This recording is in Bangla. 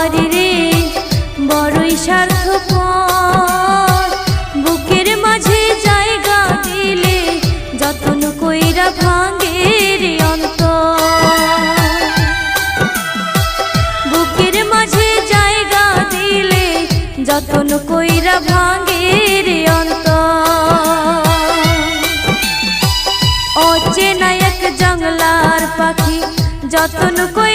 পারি রে বড়ই স্বার্থপর। বুকের মাঝে জায়গা দিলে যতন কইরা ভাঙে রে অন্তর। বুকের মাঝে জায়গা দিলে যতন কইরা ভাঙে রে অন্তর। অচেনা এক জঙ্গলার পাখি যতন কইরা